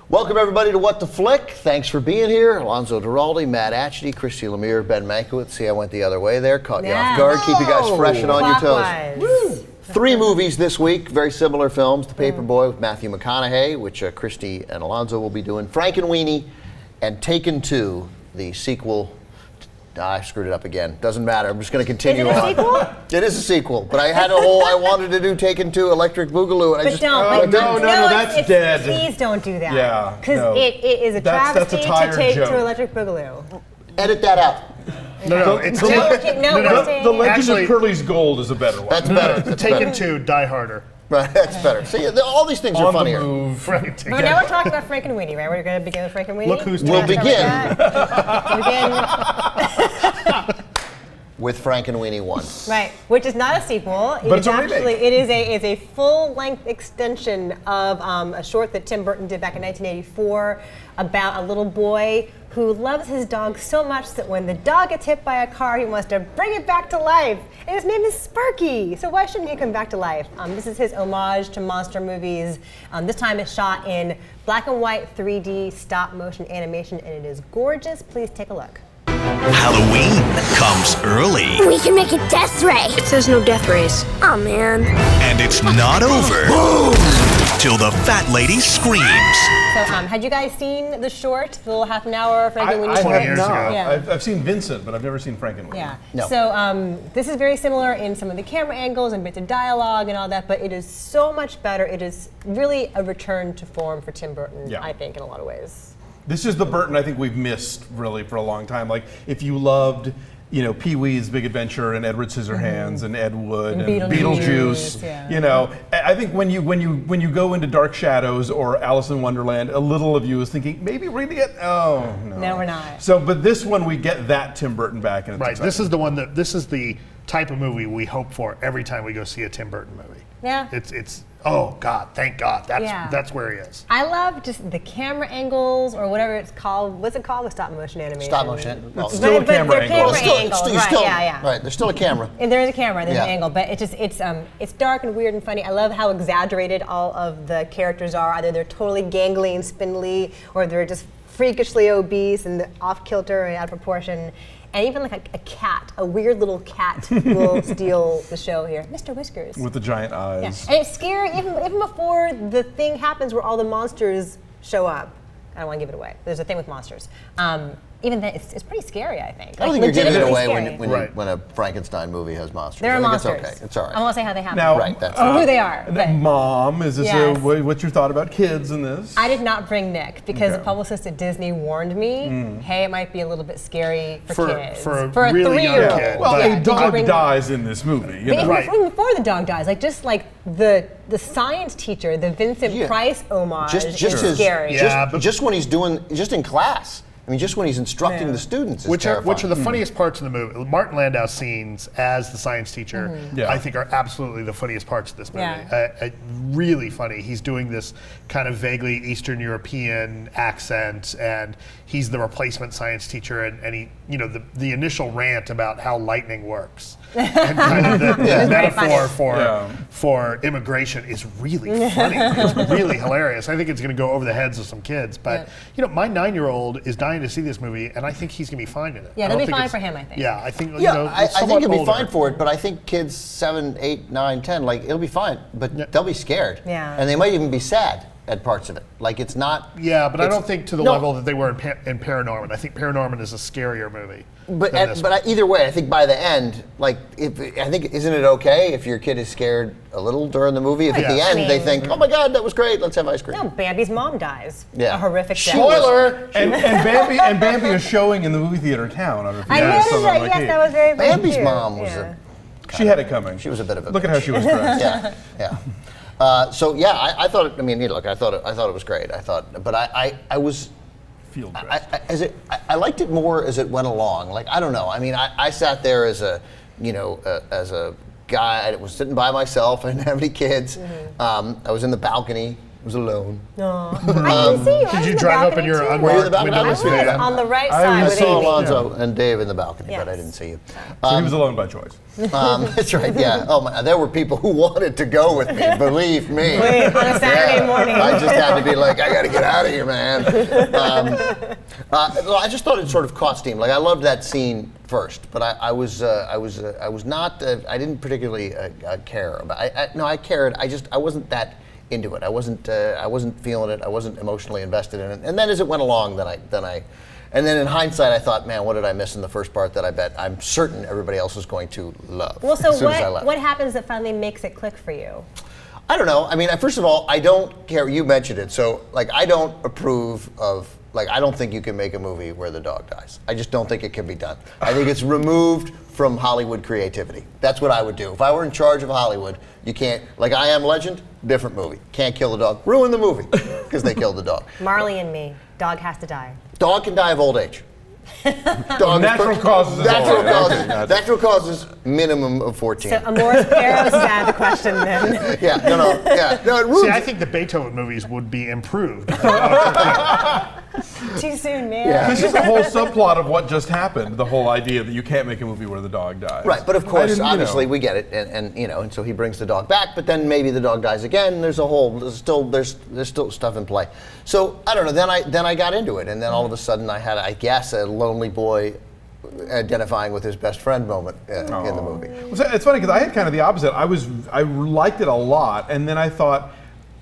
Welcome everybody to What the Flick. Thanks for being here. Alonso Duralde, Matt Atchity, Christy Lemire, Ben Mankiewicz. See, I went the other way there. Caught you off guard. Keep you guys fresh and on your toes. Woo. 3 movies this week, very similar films. The Paperboy with Matthew McConaughey, which Christy and Alonso will be doing. Frankenweenie and Taken 2, the sequel. I screwed it up again. Doesn't matter. I'm just going to continue on. Is it a sequel? It is a sequel, but I had I wanted to do Taken 2, Electric Boogaloo, and I just... No, that's dead. Please don't do that. Yeah. Because it is a travesty to take joke. to Electric Boogaloo. Edit that out. No, it's The Legend of Curly's Gold is a better one. That's better. That's Taken better. 2, Die Harder. Right, that's better. See, all these things are funnier. Right. But now we're talking about Frankenweenie, right? We're going to begin with Frankenweenie? Look who's We'll talking. begin Begin. with Frankenweenie 1. Right, which is not a sequel. But it's a remake. It is a full-length extension of a short that Tim Burton did back in 1984 about a little boy who loves his dog so much that when the dog gets hit by a car, he wants to bring it back to life. And his name is Sparky, so why shouldn't he come back to life? This is his homage to monster movies. This time it's shot in black and white 3D stop-motion animation, and it is gorgeous. Please take a look. Halloween comes early. We can make a death ray. It says no death rays. Oh man. And it's not over till the fat lady screams. So, had you guys seen the short, the little half an hour Frankenweenie I short? have years not. ago. Yeah. I've seen Vincent, but I've never seen Frankenweenie. Yeah. No. So this is very similar in some of the camera angles and bits of dialogue and all that, but it is so much better. It is really a return to form for Tim Burton, Yeah. I think, in a lot of ways. This is the Burton I think we've missed really for a long time. Like if you loved, Pee-wee's Big Adventure and Edward Scissorhands and Ed Wood and Beetlejuice, yeah. I think when you go into Dark Shadows or Alice in Wonderland, a little of you is thinking maybe we're gonna get No, we're not. So, but this one we get that Tim Burton back, and it's Right. exciting. This is the type of movie we hope for every time we go see a Tim Burton movie. Yeah. It's oh God, thank God. That's where he is. I love just the camera angles or whatever it's called. What's it called? The stop motion animation. Stop motion. Well, Still a camera they're angle. camera angles, right? Yeah. Right, there's still a camera. And there is a camera, there's Yeah. an angle, but it's dark and weird and funny. I love how exaggerated all of the characters are. Either they're totally gangly and spindly, or they're just freakishly obese and off kilter and out of proportion. And even like a cat, a weird little cat, will steal the show here. Mr. Whiskers. with the giant eyes. Yeah. And it's scary even before the thing happens where all the monsters show up. I don't want to give it away. There's a thing with monsters. Even then, it's pretty scary, I think. I don't think you're giving it away legitimately when a Frankenstein movie has monsters. There are I think monsters. It's okay. It's all right. I won't say how they happen. Now- Right, that's Or who they are. And but- then Mom, is this Yes. what's your thought about kids in this? I did not bring Nick because Okay. the publicist at Disney warned me, hey, it might be a little bit scary for kids. for a a really young 3-year-old. kid. Well, But- a Did you dog bring- dies in this movie. But Right. even before the dog dies, just like the science teacher, the Vincent Yeah. Price homage just is his, scary. Yeah. but- just when he's just in class. I mean, just when he's instructing the students is Which are terrifying. the funniest parts of the movie. Martin Landau's scenes as the science teacher, Yeah. I think, are absolutely the funniest parts of this movie. Yeah. Really funny. He's doing this kind of vaguely Eastern European accent, and he's the replacement science teacher, and he, the initial rant about how lightning works, and kind of the metaphor for immigration is really funny. It's really hilarious. I think it's going to go over the heads of some kids, but my 9-year-old is dying to see this movie, and I think he's going to be fine in it. Yeah, I it'll don't be think fine it's- for him, I think. Yeah, I think. I think somewhat he'll be older. fine for it, but I think kids 7, 8, 9, 10, like it'll be fine, but they'll be scared. Yeah. And they might even be sad at parts of it. Like it's not. Yeah, but I it's- don't think to the no, level that they were in Paranorman. I think Paranorman is a scarier movie. But than this one. either way, I think by the end, isn't it okay if your kid is scared a little during the movie? If at the Yeah. end they think, oh my God, that was great, let's have ice cream. No, Bambi's mom dies. Yeah. A horrific death. Spoiler! And Bambi is showing in the movie theater in town. I don't know if you I guys noticed saw that. like Yes, he- that was very, very Bambi's cute. mom was Yeah. She had it coming. She was a bit of a Look at bitch. how she was dressed. Yeah. I thought it. I mean, look, I thought it was great. But I was. Field dressed. I liked it more as it went along. Like I don't know. I mean, I sat there as a guy. I was sitting by myself. I didn't have any kids. I was in the balcony was alone. No. I didn't see you. I Did was you in the drive up balcony, in your too. Were you in the unmarked balcony? I windowless was van? on the right I side with saw Amy. Alonso and Dave in the balcony, but I Yes. didn't see you. So he was alone by choice. That's right, yeah. Oh, my, there were people who wanted to go with me, believe me. Wait, on a Saturday morning. I just had to be like, I got to get out of here, man. I just thought it sort of caught steam. Like, I loved that scene first, but I was not. I didn't particularly care about. No, I cared. I wasn't that into it. I wasn't feeling it. I wasn't emotionally invested in it. And then as it went along, and then in hindsight, I thought, man, what did I miss in the first part that I bet I'm certain everybody else is going to love. Well, so as soon as I left. what happens that finally makes it click for you? I don't know. I mean, first of all, I don't care. You mentioned it. So, like, I don't approve of, like, I don't think you can make a movie where the dog dies. I just don't think it can be done. I think it's removed from Hollywood creativity. That's what I would do. If I were in charge of Hollywood, you can't, like, I Am Legend, different movie. Can't kill the dog. Ruin the movie because they killed the dog. Marley and Me. Dog has to die. Dog can die of old age. Natural causes. Natural causes, minimum of 14. So Amores Perros is out of the question then. Yeah, no, it ruins. See, I think the Beethoven movies would be improved. Too soon, man. Yeah. This is the whole subplot of what just happened. The whole idea that you can't make a movie where the dog dies. Right, but of I course, didn't, obviously, we get it, and so he brings the dog back, but then maybe the dog dies again. There's still stuff in play. So I don't know. Then I got into it, and then all of a sudden I had, I guess, a lonely boy identifying with his best friend moment in the movie. It's funny because I had kind of the opposite. I liked it a lot, and then I thought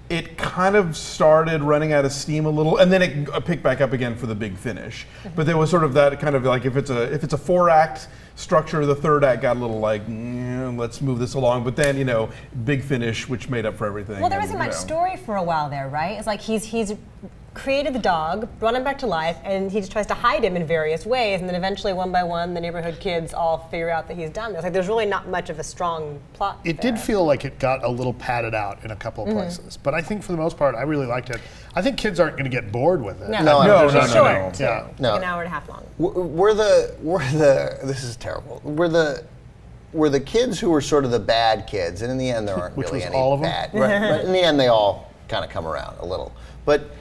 it kind of started running out of steam a little, and then it picked back up again for the big finish. But there was sort of that kind of like if it's a 4-act structure, the third act got a little like let's move this along. But then big finish, which made up for everything. Well, there isn't much story for a while there, right? It's like he's created the dog, brought him back to life, and he just tries to hide him in various ways, and then eventually, one by one, the neighborhood kids all figure out that he's done this. Like, there's really not much of a strong plot. It did feel like it got a little padded out in a couple of places, but I think for the most part, I really liked it. I think kids aren't going to get bored with it. No. It's short, too. Yeah. It's like an hour and a half long. Were the this is terrible. Were the kids who were sort of the bad kids, and in the end there aren't Which really was any all of them? bad. Right, in the end they all kind of come around a little. But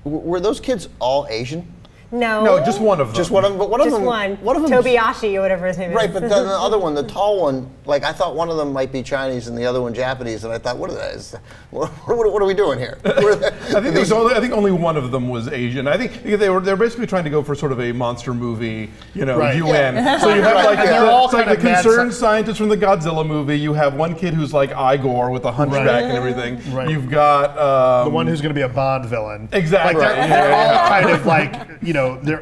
were those kids all Asian? No, just one of them. Just one of them, but one of them. One of them. Tobiyashi or whatever his name is. Right, but then the other one, the tall one, like I thought one of them might be Chinese and the other one Japanese, and I thought, what are those? What are we doing here? I think only one of them was Asian. I think because they're basically trying to go for sort of a monster movie, Right. UN. Yeah. So you have like And they're all it's like kind the of mad concerned scientist from the Godzilla movie. You have one kid who's like Igor with a hunchback and everything. Right. You've got The one who's going to be a Bond villain. Exactly. Like Right. they're Yeah. all kind of like,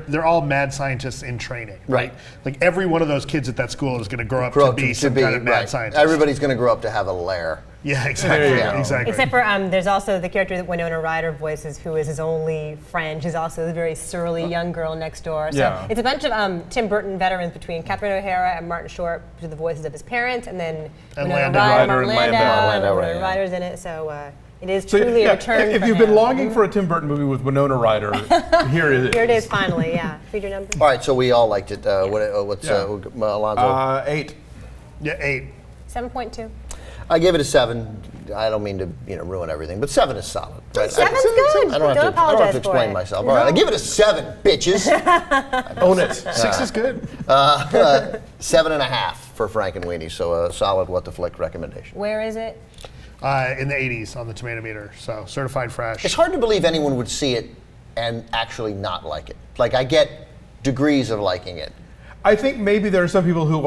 they're all mad scientists in training. Right. Like every one of those kids at that school is going to grow up to be some kind of mad scientist. Everybody's going to grow up to have a lair. Yeah, exactly. There you go. Exactly. Except for there's also the character that Winona Ryder voices, who is his only friend. She's also the very surly young girl next door. So Yeah. it's a bunch of Tim Burton veterans between Catherine O'Hara and Martin Short, who are the voices of his parents, and then And Winona Lando. Ryder, Ryder Martin and Landau, Landau. and Right, Winona yeah. Ryder's in it. So it is So, truly yeah, a return. if for you've been him. longing for a Tim Burton movie with Winona Ryder, here it is. Here it is finally. Yeah. Read your number. All right, so we all liked it. What's Alonso? 8. Yeah, 8. 7.2. I give it a 7. I don't mean to ruin everything, but 7 is solid. Right? Seven's good. I don't have Don't to apologize for explain it. myself. All right, I give it a 7, bitches. Own it. 6 is good. 7.5 for Frankenweenie, so a solid What the Flick recommendation. Where is it? In the 80s on the tomato meter, so certified fresh. It's hard to believe anyone would see it and actually not like it. Like, I get degrees of liking it. I think maybe there are some people who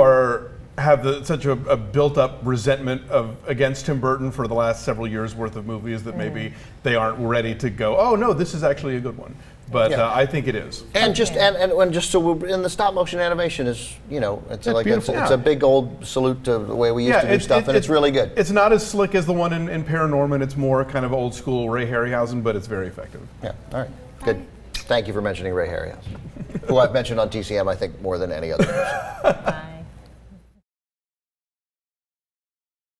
have such a built-up resentment against Tim Burton for the last several years' worth of movies that maybe they aren't ready to go, oh no, this is actually a good one. But Yeah. I think it is. And just and just so in the stop motion animation is it's like beautiful. it's a big old salute to the way we used to do stuff, and it's really good. It's not as slick as the one in Paranorman. It's more kind of old school Ray Harryhausen, but it's very effective. Yeah. All right. Good. Thank you for mentioning Ray Harryhausen, who I've mentioned on TCM I think more than any other person.